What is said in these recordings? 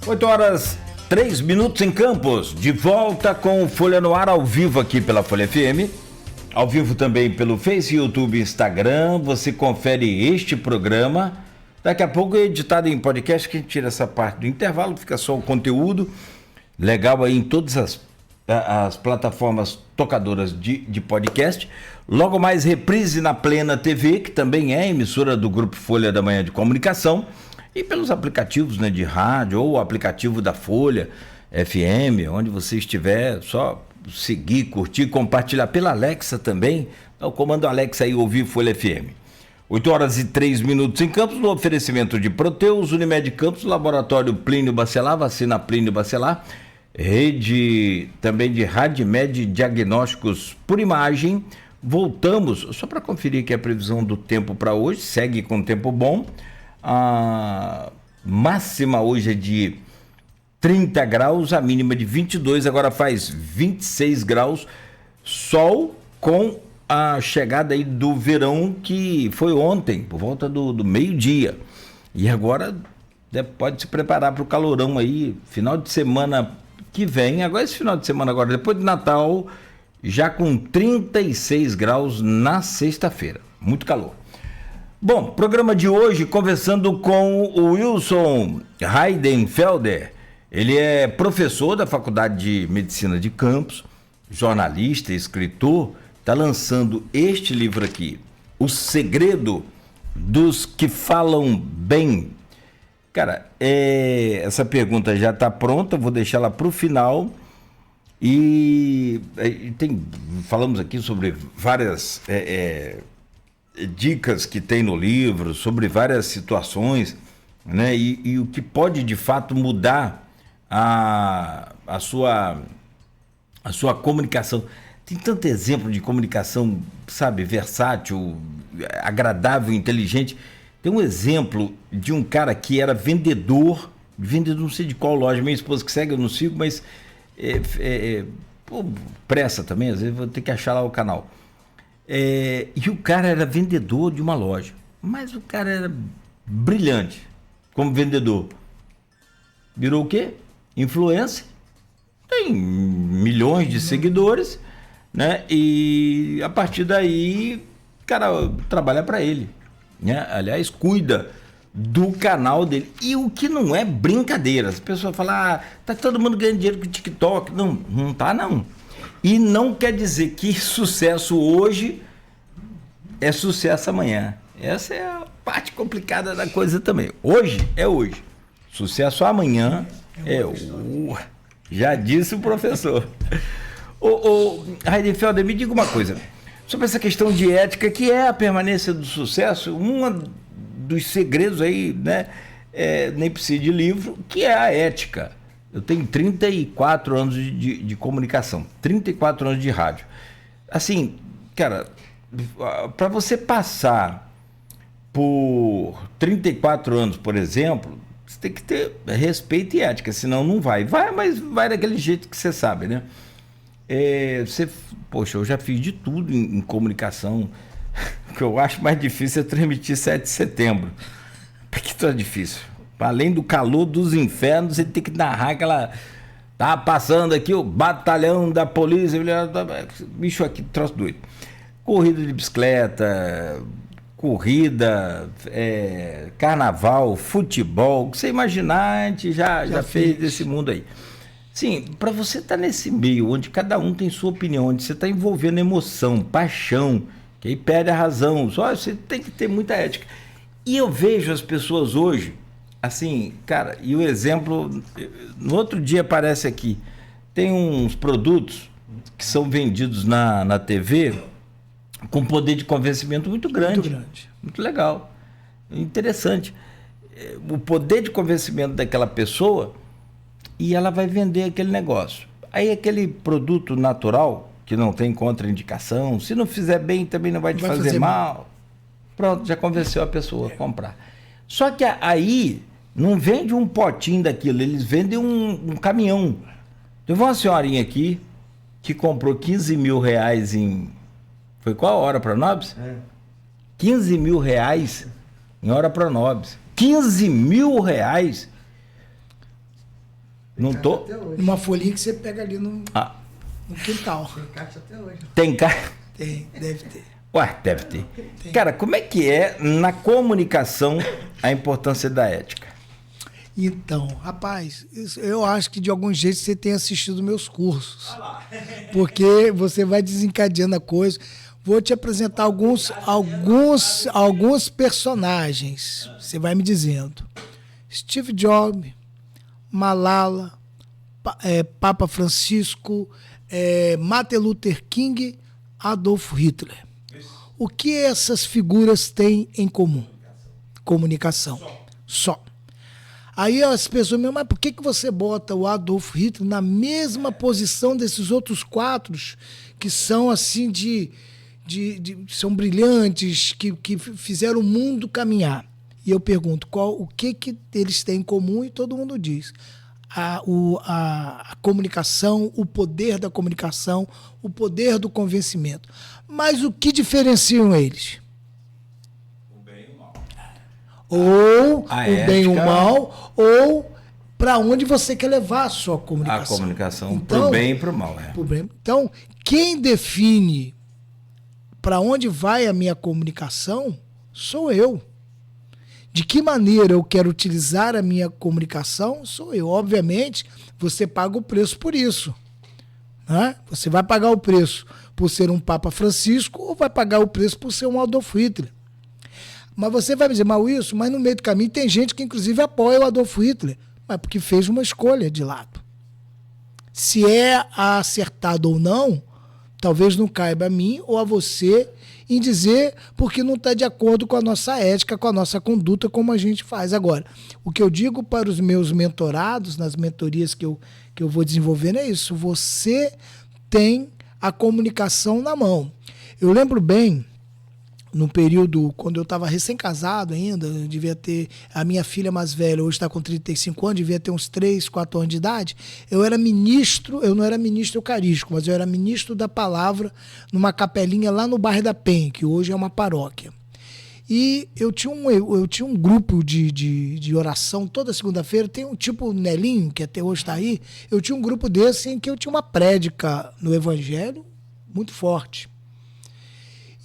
8h03 em Campos, de volta com Folha no Ar ao vivo aqui pela Folha FM, ao vivo também pelo Face, YouTube, Instagram. Você confere este programa, daqui a pouco é editado em podcast, que a gente tira essa parte do intervalo, fica só o conteúdo legal aí em todas as plataformas tocadoras de podcast. Logo mais reprise na Plena TV, que também é emissora do Grupo Folha da Manhã de Comunicação, e pelos aplicativos, né, de rádio, ou o aplicativo da Folha FM, onde você estiver, só seguir, curtir, compartilhar pela Alexa também. Então, o comando Alexa aí, ouvir Folha FM. 8h03 em Campos, no oferecimento de Proteus, Unimed Campos, Laboratório Plínio Bacelar, vacina Plínio Bacelar, rede também de Radimed Diagnósticos por Imagem. Voltamos, só para conferir que a previsão do tempo para hoje segue com tempo bom. A máxima hoje é de 30 graus, a mínima de 22, agora faz 26 graus, sol com a chegada aí do verão, que foi ontem, por volta do meio-dia. E agora pode se preparar para o calorão aí, final de semana que vem, agora esse final de semana agora, depois de Natal, já com 36 graus na sexta-feira, muito calor. Bom, programa de hoje conversando com o Wilson Heidenfelder. Ele é professor da Faculdade de Medicina de Campos, jornalista, escritor, está lançando este livro aqui, O Segredo dos que Falam Bem. Cara, essa pergunta já está pronta, vou deixar ela para o final. E falamos aqui sobre várias dicas que tem no livro, sobre várias situações, né? E o que pode de fato mudar a sua comunicação. Tem tanto exemplo de comunicação, sabe, versátil, agradável, inteligente. Tem um exemplo de um cara que era vendedor, não sei de qual loja, minha esposa que segue, eu não sigo, mas pressa também, às vezes vou ter que achar lá o canal. E o cara era vendedor de uma loja, mas o cara era brilhante como vendedor. Virou o quê? Influencer. Tem milhões de seguidores, né? E a partir daí o cara trabalha para ele, né? Aliás, cuida do canal dele. E o que não é brincadeira. As pessoas falam, tá todo mundo ganhando dinheiro com o TikTok. Não tá, não. E não quer dizer que sucesso hoje é sucesso amanhã. Essa é a parte complicada da coisa também. Hoje é hoje. Sucesso amanhã é o... Já disse o professor. Ô Heidenfelder, me diga uma coisa. Sobre essa questão de ética, que é a permanência do sucesso, dos segredos aí, né? Nem precisa de livro, que é a ética. Eu tenho 34 anos de comunicação, 34 anos de rádio. Assim, cara, para você passar por 34 anos, por exemplo, você tem que ter respeito e ética, senão não vai. Mas vai daquele jeito que você sabe, né? Poxa, eu já fiz de tudo em comunicação. O que eu acho mais difícil é transmitir 7 de setembro. Porque isso é difícil. Além do calor dos infernos, você tem que narrar aquela... Tá passando aqui o batalhão da polícia. Bicho aqui, troço doido. Corrida de bicicleta, carnaval, futebol. O que você imaginar, a gente já fez desse mundo aí. Sim, para você estar nesse meio, onde cada um tem sua opinião, onde você está envolvendo emoção, paixão, que aí perde a razão. Só você tem que ter muita ética. E eu vejo as pessoas hoje, assim, cara, e o exemplo, no outro dia aparece aqui, tem uns produtos que são vendidos na TV com poder de convencimento muito grande. Muito legal, interessante. O poder de convencimento daquela pessoa, e ela vai vender aquele negócio. Aí aquele produto natural, que não tem contraindicação, se não fizer bem também não vai te fazer mal. Pronto, já convenceu a pessoa a comprar. Só que aí não vende um potinho daquilo, eles vendem um caminhão. Teve uma senhorinha aqui que comprou 15 mil reais em... Foi qual hora para Nobis? 15 mil reais em hora para Nobis. 15 mil reais. Não tô? Uma folhinha que você pega ali no quintal. Tem caixa até hoje. Tem caixa? Tem, deve ter. Ué, deve ter. Cara, como é que é na comunicação a importância da ética? Então, rapaz, eu acho que de algum jeito você tem assistido meus cursos. Porque você vai desencadeando a coisa. Vou te apresentar alguns personagens. Você vai me dizendo. Steve Jobs, Malala, Papa Francisco, Martin Luther King, Adolf Hitler. O que essas figuras têm em comum? Comunicação. Só. Aí as pessoas me mas por que você bota o Adolf Hitler na mesma posição desses outros 4 que são assim são brilhantes, que fizeram o mundo caminhar? E eu pergunto, o que eles têm em comum? E todo mundo diz. A comunicação, o poder da comunicação, o poder do convencimento. Mas o que diferenciam eles? O bem e o mal. Ou o bem e o mal, ou para onde você quer levar a sua comunicação. A comunicação então, pro bem e pro mal. Então, quem define para onde vai a minha comunicação sou eu. De que maneira eu quero utilizar a minha comunicação sou eu. Obviamente, você paga o preço por isso. Né? Você vai pagar o preço por ser um Papa Francisco ou vai pagar o preço por ser um Adolf Hitler. Mas você vai me dizer, mas no meio do caminho tem gente que inclusive apoia o Adolf Hitler, mas porque fez uma escolha de lado. Se é acertado ou não, talvez não caiba a mim ou a você em dizer porque não está de acordo com a nossa ética, com a nossa conduta, como a gente faz. Agora, o que eu digo para os meus mentorados, nas mentorias que eu vou desenvolvendo é isso. Você tem a comunicação na mão. Eu lembro bem, no período, quando eu estava recém-casado ainda, eu devia ter, a minha filha mais velha, hoje está com 35 anos, devia ter uns 3, 4 anos de idade, eu era ministro, eu não era ministro eucarístico, mas eu era ministro da palavra numa capelinha lá no bairro da Penha, que hoje é uma paróquia. E eu tinha um grupo de oração toda segunda-feira, tem um tipo Nelinho, que até hoje está aí, eu tinha um grupo desse em que eu tinha uma prédica no Evangelho muito forte.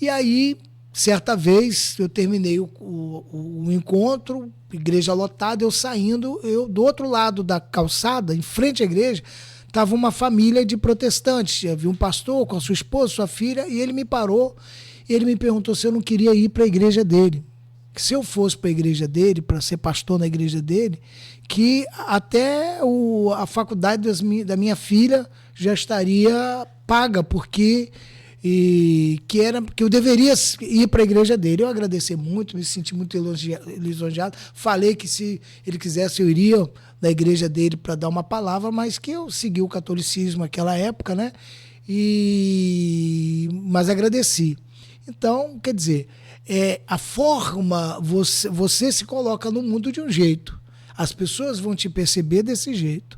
E aí, certa vez, eu terminei o encontro, igreja lotada, eu saindo, do outro lado da calçada, em frente à igreja, estava uma família de protestantes. Havia um pastor com a sua esposa, sua filha, e ele me parou e ele me perguntou se eu não queria ir para a igreja dele. Que se eu fosse para a igreja dele, para ser pastor na igreja dele, que até a faculdade da minha filha já estaria paga, porque que eu deveria ir para a igreja dele. Eu agradeci muito, me senti muito lisonjeado. Falei que se ele quisesse eu iria na igreja dele para dar uma palavra, mas que eu segui o catolicismo naquela época, né? Mas agradeci. Então, quer dizer, a forma, você se coloca no mundo de um jeito. As pessoas vão te perceber desse jeito.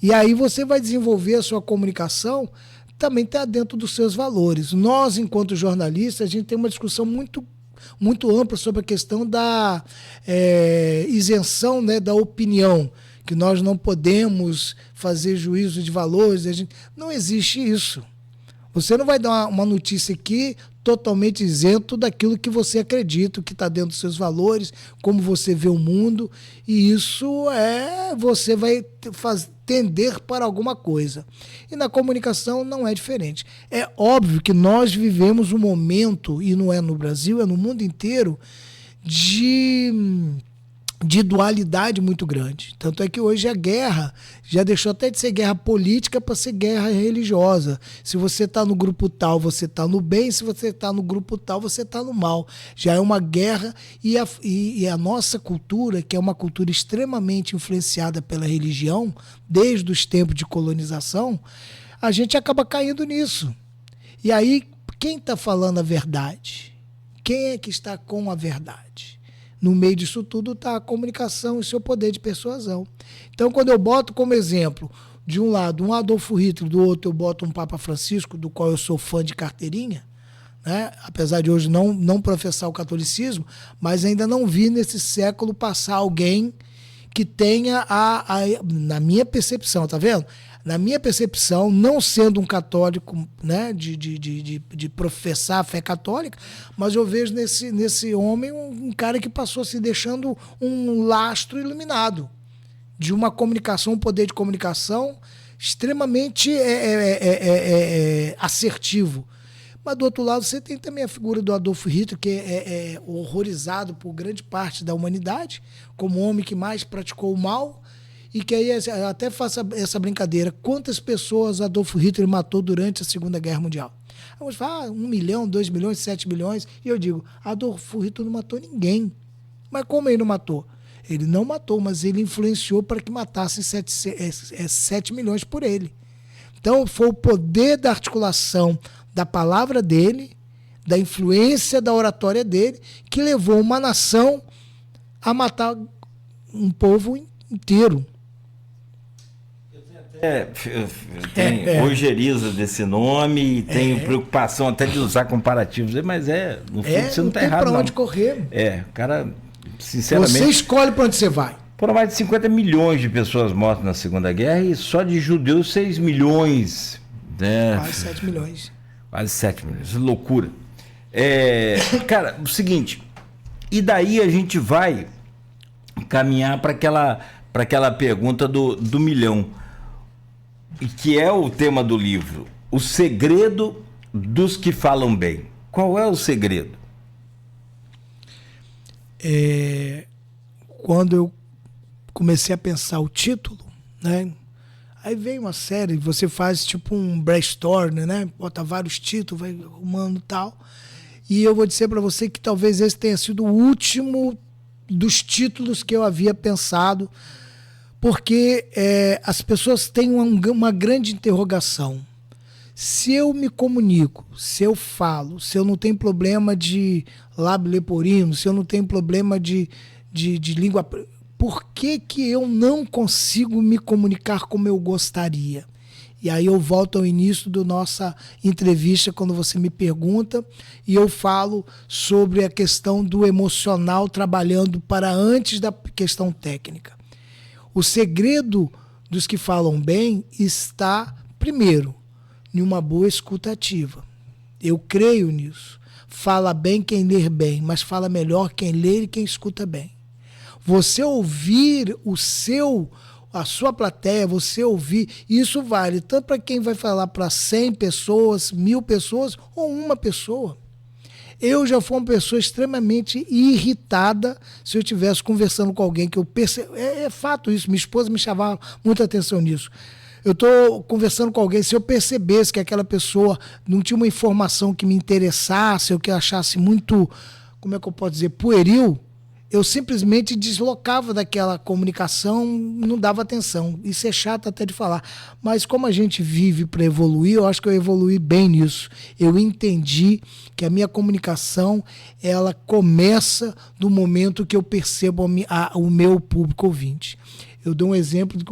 E aí você vai desenvolver a sua comunicação, também está dentro dos seus valores. Nós, enquanto jornalistas, a gente tem uma discussão muito, muito ampla sobre a questão da isenção, né, da opinião, que nós não podemos fazer juízo de valores. Não existe isso. Você não vai dar uma notícia aqui totalmente isento daquilo que você acredita, que está dentro dos seus valores, como você vê o mundo, e isso você vai tender para alguma coisa. E na comunicação não é diferente. É óbvio que nós vivemos um momento, e não é no Brasil, é no mundo inteiro, de dualidade muito grande. Tanto é que hoje a guerra já deixou até de ser guerra política para ser guerra religiosa. Se você está no grupo tal, você está no bem, se você está no grupo tal, você está no mal. Já é uma guerra e a nossa cultura, que é uma cultura extremamente influenciada pela religião, desde os tempos de colonização, a gente acaba caindo nisso. E aí, quem está falando a verdade? Quem é que está com a verdade? No meio disso tudo está a comunicação e seu poder de persuasão. Então, quando eu boto como exemplo, de um lado, um Adolfo Hitler, do outro eu boto um Papa Francisco, do qual eu sou fã de carteirinha, né? Apesar de hoje não professar o catolicismo, mas ainda não vi nesse século passar alguém que tenha na minha percepção, tá vendo? Na minha percepção, não sendo um católico, né, de professar a fé católica, mas eu vejo nesse homem um cara que passou se deixando um lastro iluminado de uma comunicação, um poder de comunicação extremamente assertivo. Mas do outro lado você tem também a figura do Adolf Hitler, que é horrorizado por grande parte da humanidade, como o homem que mais praticou o mal, e que aí eu até faço essa brincadeira. Quantas pessoas Adolf Hitler matou durante a Segunda Guerra Mundial? Vamos falar 1 milhão, 2 milhões, 7 milhões, e eu digo, Adolf Hitler não matou ninguém. Mas como ele não matou? Ele não matou, mas ele influenciou para que matassem 7 milhões por ele. Então foi o poder da articulação da palavra dele, da influência da oratória dele, que levou uma nação a matar um povo inteiro. Tem ojeriza desse nome e tenho preocupação até de usar comparativos, mas no fundo você não está errado. Não tem para onde correr. O cara, sinceramente... Você escolhe para onde você vai. Foram mais de 50 milhões de pessoas mortas na Segunda Guerra e só de judeus 6 milhões. Né? Quase 7 milhões. Quase 7 milhões, loucura. Cara, o seguinte, e daí a gente vai caminhar para aquela pergunta do milhão, que é o tema do livro, o segredo dos que falam bem. Qual é o segredo? Quando eu comecei a pensar o título, né? Aí vem uma série, você faz tipo um brainstorm, né? Bota vários títulos, vai arrumando e tal. E eu vou dizer para você que talvez esse tenha sido o último dos títulos que eu havia pensado, porque as pessoas têm uma grande interrogação. Se eu me comunico, se eu falo, se eu não tenho problema de lábio leporino, se eu não tenho problema de língua... Por que eu não consigo me comunicar como eu gostaria? E aí eu volto ao início da nossa entrevista, quando você me pergunta, e eu falo sobre a questão do emocional trabalhando para antes da questão técnica. O segredo dos que falam bem está, primeiro, em uma boa escuta ativa. Eu creio nisso. Fala bem quem lê bem, mas fala melhor quem lê e quem escuta bem. Você ouvir a sua plateia, você ouvir, isso vale tanto para quem vai falar para 100 pessoas, 1000 pessoas ou uma pessoa. Eu já fui uma pessoa extremamente irritada se eu estivesse conversando com alguém que eu percebo. É fato isso, minha esposa me chamava muita atenção nisso. Eu estou conversando com alguém, se eu percebesse que aquela pessoa não tinha uma informação que me interessasse, ou que eu achasse muito, como é que eu posso dizer, pueril, eu simplesmente deslocava daquela comunicação, não dava atenção. Isso é chato até de falar. Mas como a gente vive para evoluir, eu acho que eu evoluí bem nisso. Eu entendi que a minha comunicação, ela começa no momento que eu percebo o meu público ouvinte. Eu dou um exemplo de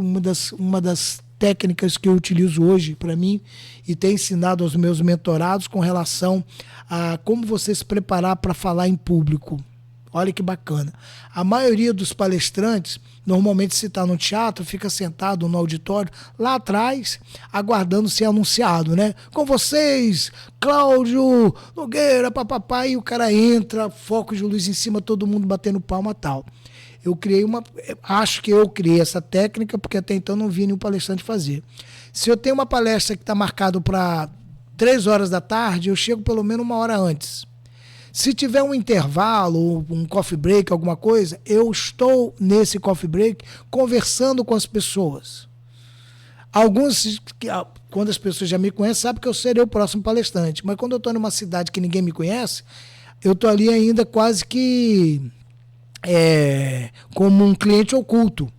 uma das técnicas que eu utilizo hoje para mim e tenho ensinado aos meus mentorados com relação a como você se preparar para falar em público. Olha que bacana. A maioria dos palestrantes, normalmente se está no teatro, fica sentado no auditório, lá atrás, aguardando ser anunciado, né? Com vocês, Cláudio Nogueira, papapá, e o cara entra, foco de luz em cima, todo mundo batendo palma e tal. Acho que eu criei essa técnica, porque até então não vi nenhum palestrante fazer. Se eu tenho uma palestra que está marcada para 3 horas da tarde, eu chego pelo menos 1 hora antes. Se tiver um intervalo, um coffee break, alguma coisa, eu estou nesse coffee break conversando com as pessoas. Alguns, quando as pessoas já me conhecem, sabem que eu serei o próximo palestrante. Mas quando eu estou numa cidade que ninguém me conhece, eu estou ali ainda quase que como um cliente oculto.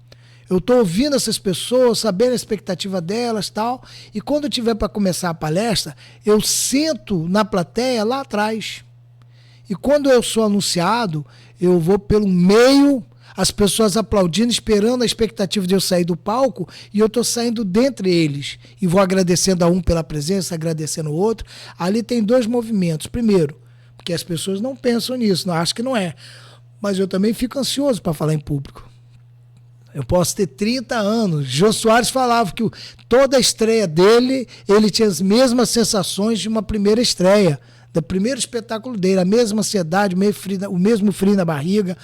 Eu estou ouvindo essas pessoas, sabendo a expectativa delas e tal. E quando eu tiver para começar a palestra, eu sento na plateia lá atrás. E quando eu sou anunciado, eu vou pelo meio, as pessoas aplaudindo, esperando a expectativa de eu sair do palco, e eu estou saindo dentre eles. E vou agradecendo a um pela presença, agradecendo o outro. Ali tem 2 movimentos. Primeiro, porque as pessoas não pensam nisso, não acham que não é. Mas eu também fico ansioso para falar em público. Eu posso ter 30 anos. Jô Soares falava que toda a estreia dele, ele tinha as mesmas sensações de uma primeira estreia, do primeiro espetáculo dele, a mesma ansiedade, o mesmo frio na barriga,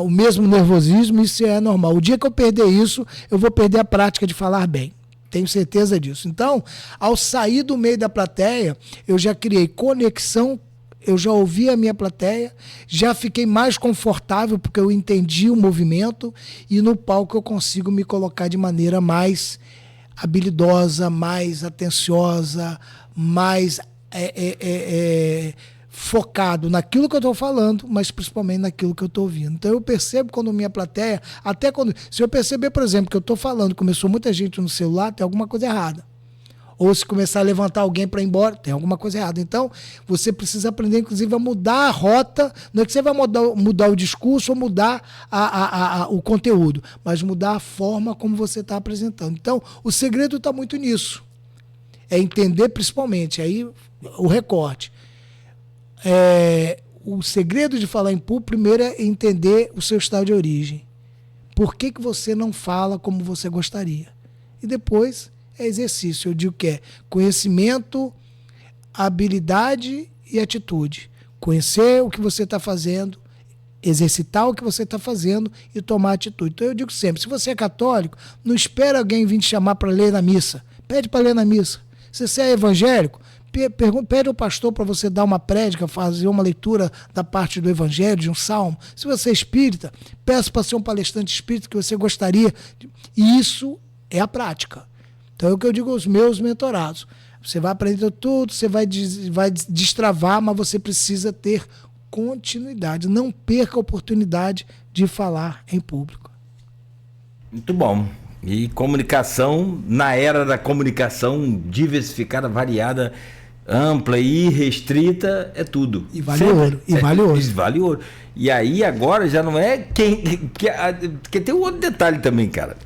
o mesmo nervosismo, isso é normal. O dia que eu perder isso, eu vou perder a prática de falar bem. Tenho certeza disso. Então, ao sair do meio da plateia, eu já criei conexão, eu já ouvi a minha plateia, já fiquei mais confortável porque eu entendi o movimento e no palco eu consigo me colocar de maneira mais habilidosa, mais atenciosa, mais focado naquilo que eu estou falando, mas principalmente naquilo que eu estou ouvindo. Então eu percebo quando minha plateia, se eu perceber, por exemplo, que eu estou falando, começou muita gente no celular, tem alguma coisa errada. Ou se começar a levantar alguém para ir embora, tem alguma coisa errada. Então, você precisa aprender, inclusive, a mudar a rota. Não é que você vai mudar o discurso ou mudar o conteúdo, mas mudar a forma como você está apresentando. Então, o segredo está muito nisso. É entender, principalmente, aí o recorte. O segredo de falar em público, primeiro, é entender o seu estado de origem. Por que você não fala como você gostaria? E depois é exercício. Eu digo que é conhecimento, habilidade e atitude. Conhecer o que você está fazendo, exercitar o que você está fazendo e tomar atitude. Então eu digo sempre, se você é católico, não espera alguém vir te chamar para ler na missa. Pede para ler na missa. Se você é evangélico, pede ao pastor para você dar uma prédica, fazer uma leitura da parte do evangelho, de um salmo. Se você é espírita, peça para ser um palestrante espírita que você gostaria. E isso é a prática. Então é o que eu digo aos meus mentorados. Você vai aprender tudo, você vai destravar, mas você precisa ter continuidade. Não perca a oportunidade de falar em público. Muito bom. E comunicação, na era da comunicação diversificada, variada, ampla e restrita, é tudo. E vale ouro. E vale ouro. E vale ouro. E aí agora já não é quem... Porque tem um outro detalhe também, cara.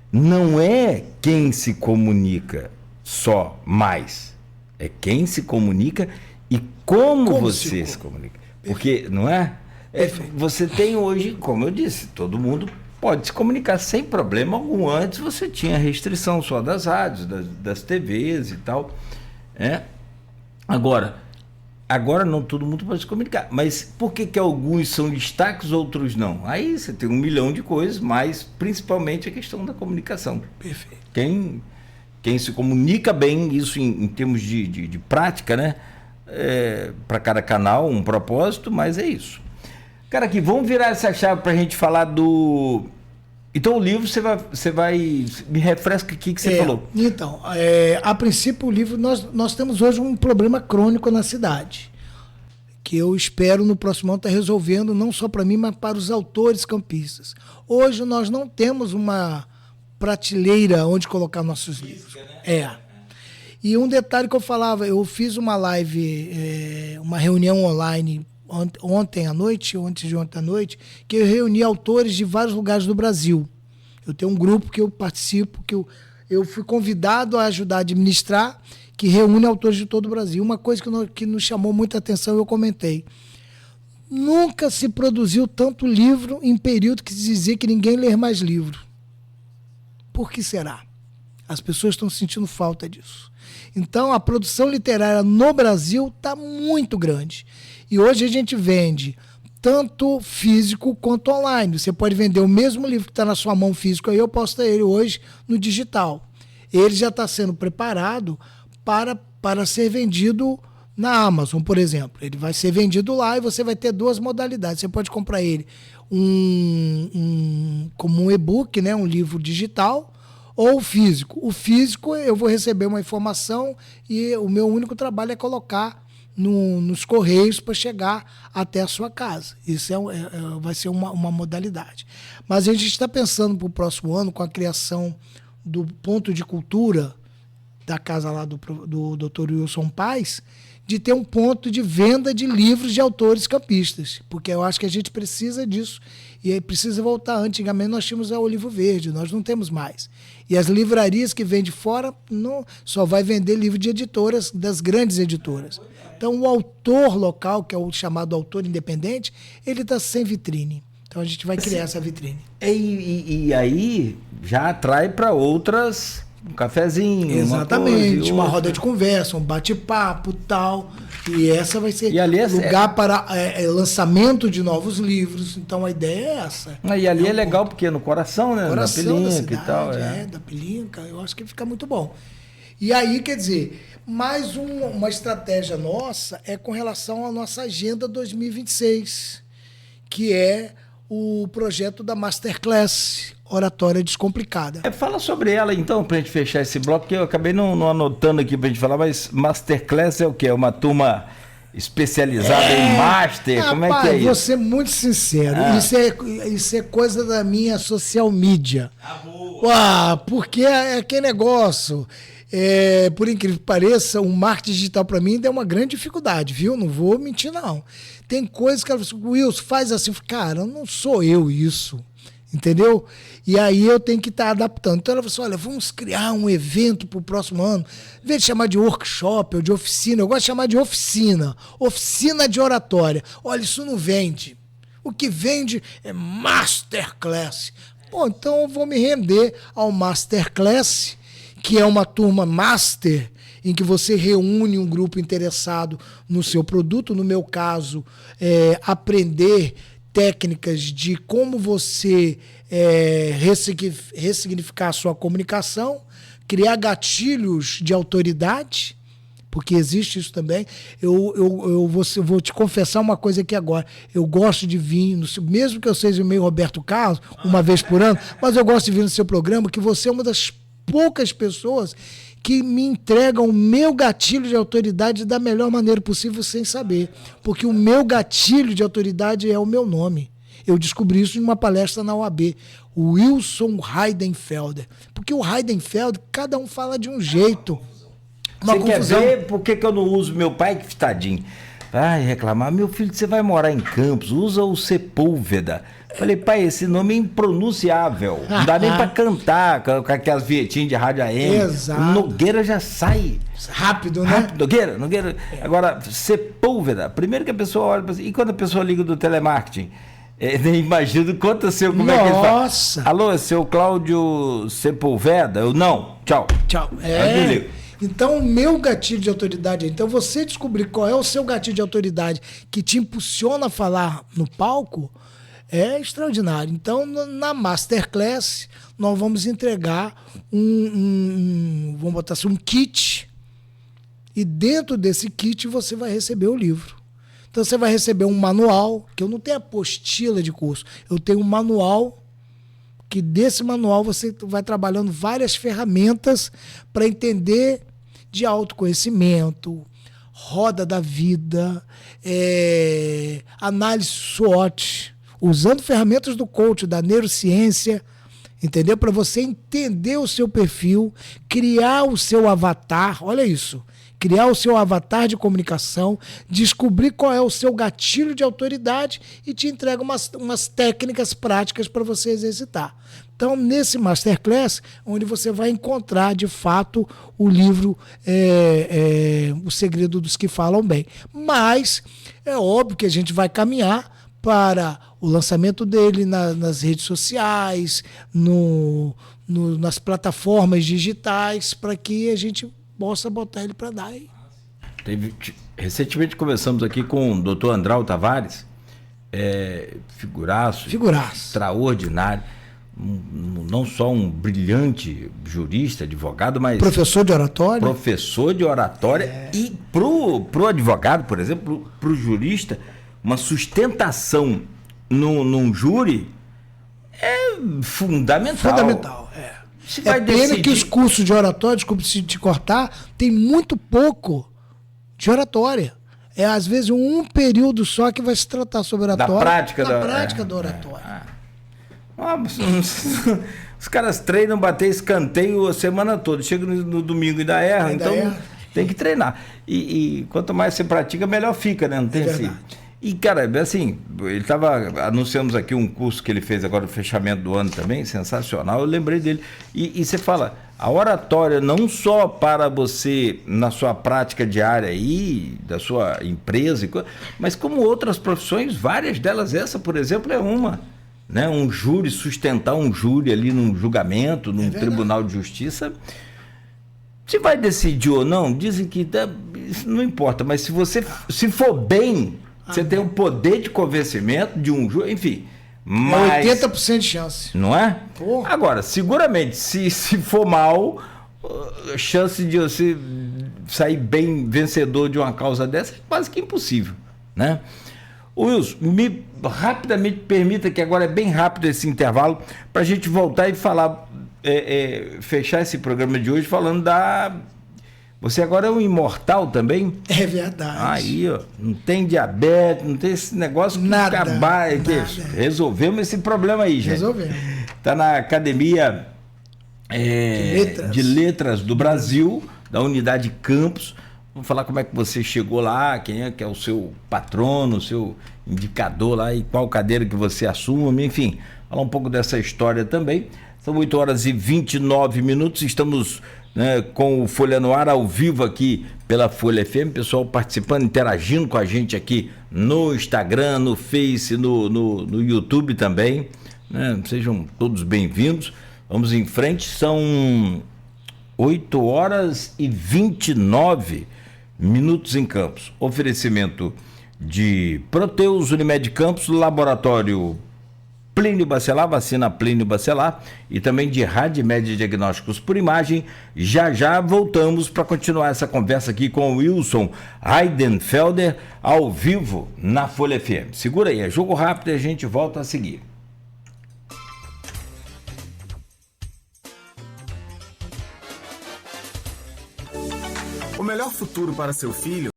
Não é quem se comunica só mais. É quem se comunica e como você se comunica. Porque, não é? Você tem hoje, como eu disse, todo mundo pode se comunicar sem problema algum. Antes você tinha restrição só das rádios, das TVs e tal. Agora não todo mundo pode se comunicar. Mas por que alguns são destaques, outros não? Aí você tem 1 milhão de coisas, mas principalmente a questão da comunicação. Perfeito. Quem se comunica bem, isso em termos de prática, né? Para cada canal, um propósito, mas é isso. Cara, aqui, vamos virar essa chave para a gente falar do... Então, o livro, você vai... Me refresca o que você falou. Então, a princípio, o livro... Nós temos hoje um problema crônico na cidade, que eu espero no próximo ano estar resolvendo, não só para mim, mas para os autores campistas. Hoje, nós não temos uma prateleira onde colocar nossos livros. E um detalhe que eu falava, eu fiz uma live, uma reunião online ontem à noite, antes de ontem à noite, que eu reuni autores de vários lugares do Brasil. Eu tenho um grupo que eu participo, que eu fui convidado a ajudar a administrar, que reúne autores de todo o Brasil. Uma coisa que nos chamou muita atenção, eu comentei. Nunca se produziu tanto livro em período que se dizia que ninguém lê mais livro. Por que será? As pessoas estão sentindo falta disso. Então, a produção literária no Brasil está muito grande. E hoje a gente vende tanto físico quanto online. Você pode vender o mesmo livro que está na sua mão físico, aí eu posso ter ele hoje no digital. Ele já está sendo preparado para ser vendido na Amazon, por exemplo. Ele vai ser vendido lá e você vai ter 2 modalidades. Você pode comprar ele como um e-book, né, um livro digital, ou físico. O físico, eu vou receber uma informação e o meu único trabalho é colocar nos correios para chegar até a sua casa. Isso vai ser uma modalidade. Mas a gente está pensando para o próximo ano, com a criação do ponto de cultura da casa lá do Dr. Wilson Paes, de ter um ponto de venda de livros de autores campistas, porque eu acho que a gente precisa disso e aí precisa voltar. Antigamente nós tínhamos a Olivo Verde, nós não temos mais. E as livrarias que vêm de fora só vai vender livro de editoras, das grandes editoras. Então o autor local, que é o chamado autor independente, ele está sem vitrine. Então a gente vai criar essa vitrine. E aí já atrai para outras, um cafezinho, exatamente, uma roda de conversa, um bate-papo, tal. E essa vai ser lugar para lançamento de novos livros. Então a ideia é essa. E ali é legal porque é no coração, né? Coração da Pelinca da cidade, e tal. da Pelinca. Eu acho que fica muito bom. E aí, quer dizer, mais uma estratégia nossa é com relação à nossa Agenda 2026, que é o projeto da Masterclass Oratória Descomplicada. Fala sobre ela então, pra gente fechar esse bloco, que eu acabei não anotando aqui pra gente falar, mas Masterclass é o quê? É uma turma especializada em Master? Como é que é isso? Vou ser muito sincero, isso é coisa da minha social media. Porque é aquele negócio... por incrível que pareça, o marketing digital para mim ainda é uma grande dificuldade, viu? Não vou mentir, não. Tem coisas que ela fala assim, Wilson, faz assim. Cara, não sou eu isso, entendeu? E aí eu tenho que estar adaptando. Então ela falou assim, olha, vamos criar um evento para o próximo ano. Em vez de chamar de workshop ou de oficina, eu gosto de chamar de oficina. Oficina de oratória. Olha, isso não vende. O que vende é Masterclass. Pô, então eu vou me render ao Masterclass, que é uma turma master, em que você reúne um grupo interessado no seu produto, no meu caso, aprender técnicas de como você ressignificar a sua comunicação, criar gatilhos de autoridade, porque existe isso também. Eu vou te confessar uma coisa aqui agora. Eu gosto de vir, mesmo que eu seja meio Roberto Carlos, uma vez por ano, mas eu gosto de vir no seu programa, que você é uma das poucas pessoas que me entregam o meu gatilho de autoridade da melhor maneira possível sem saber. Porque o meu gatilho de autoridade é o meu nome. Eu descobri isso em uma palestra na UAB. Wilson Heidenfelder. Porque o Heidenfelder, cada um fala de um jeito. Você quer ver por que eu não uso meu pai, que tadinho? Vai reclamar, meu filho, você vai morar em Campos, usa o Sepúlveda. Falei, pai, esse nome é impronunciável. Não dá nem pra cantar com aquelas vietinhas de rádio AM. Exato. O Nogueira já sai. Rápido, né? Nogueira. Agora, Sepúlveda. Primeiro que a pessoa olha pra... E quando a pessoa liga do telemarketing? Nem imagino quanto seu... Como é que ele fala? Nossa! Alô, é seu Cláudio Sepúlveda? Eu, não. Tchau. Então, o meu gatilho de autoridade... Então, você descobrir qual é o seu gatilho de autoridade que te impulsiona a falar no palco... É extraordinário. Então, na Masterclass, nós vamos entregar vamos botar assim, um kit, e dentro desse kit você vai receber o livro. Então, você vai receber um manual, que eu não tenho apostila de curso, eu tenho um manual, que desse manual você vai trabalhando várias ferramentas para entender de autoconhecimento, roda da vida, análise SWOT, usando ferramentas do coach, da neurociência, entendeu? Para você entender o seu perfil, criar o seu avatar, olha isso, criar o seu avatar de comunicação, descobrir qual é o seu gatilho de autoridade e te entrega umas técnicas práticas para você exercitar. Então, nesse Masterclass, onde você vai encontrar, de fato, o livro O Segredo dos que Falam Bem. Mas é óbvio que a gente vai caminhar para o lançamento dele nas redes sociais, nas plataformas digitais, para que a gente possa botar ele para dar aí. Recentemente conversamos aqui com o Dr. Andral Tavares, figuraço, extraordinário, não só um brilhante jurista, advogado, mas... Professor de oratória. Professor de oratória. E pro advogado, por exemplo, pro jurista, uma sustentação num júri é fundamental. Fundamental, pena que os cursos de oratória, desculpe se te cortar, tem muito pouco de oratória. É, às vezes, um período só que vai se tratar sobre oratória. Da prática da oratória. Os caras treinam bater escanteio a semana toda. Chega no domingo e ainda erra, então tem que treinar. E quanto mais você pratica, melhor fica, né? Não tem assim. E, cara, assim, anunciamos aqui um curso que ele fez agora no fechamento do ano também, sensacional, eu lembrei dele. E você fala, a oratória não só para você, na sua prática diária aí, da sua empresa, mas como outras profissões, várias delas, essa, por exemplo, é uma. né, um júri, sustentar um júri ali num julgamento, num tribunal de justiça. Se vai decidir ou não, dizem que isso não importa, mas se for bem, você tem o poder de convencimento de um júri, enfim. Mas, 80% de chance. não é? Porra. Agora, seguramente, se for mal, a chance de você sair bem vencedor de uma causa dessa é quase que impossível, né? Wilson, me rapidamente permita que agora é bem rápido esse intervalo para a gente voltar e falar, fechar esse programa de hoje falando da... Você agora é um imortal também? É verdade. Aí, ó, não tem diabetes, não tem esse negócio que Nada. Resolvemos esse problema aí, gente. Resolvemos. Tá na Academia de Letras do Brasil, da Unidade Campos. Vamos falar como é que você chegou lá, quem é que é o seu patrono, o seu indicador lá e qual cadeira que você assume, enfim, falar um pouco dessa história também. São 8h29, estamos, né, com o Folha no Ar ao vivo aqui pela Folha FM, pessoal participando, interagindo com a gente aqui no Instagram, no Face, no YouTube também, né? Sejam todos bem-vindos. Vamos em frente, são 8h29 em Campos. Oferecimento de Proteus, Unimed Campos, Laboratório Plínio Bacelar, vacina Plínio Bacelar, e também de Radmed Diagnósticos por Imagem. Já voltamos para continuar essa conversa aqui com o Wilson Heidenfelder, ao vivo na Folha FM. Segura aí, é jogo rápido e a gente volta a seguir. O melhor futuro para seu filho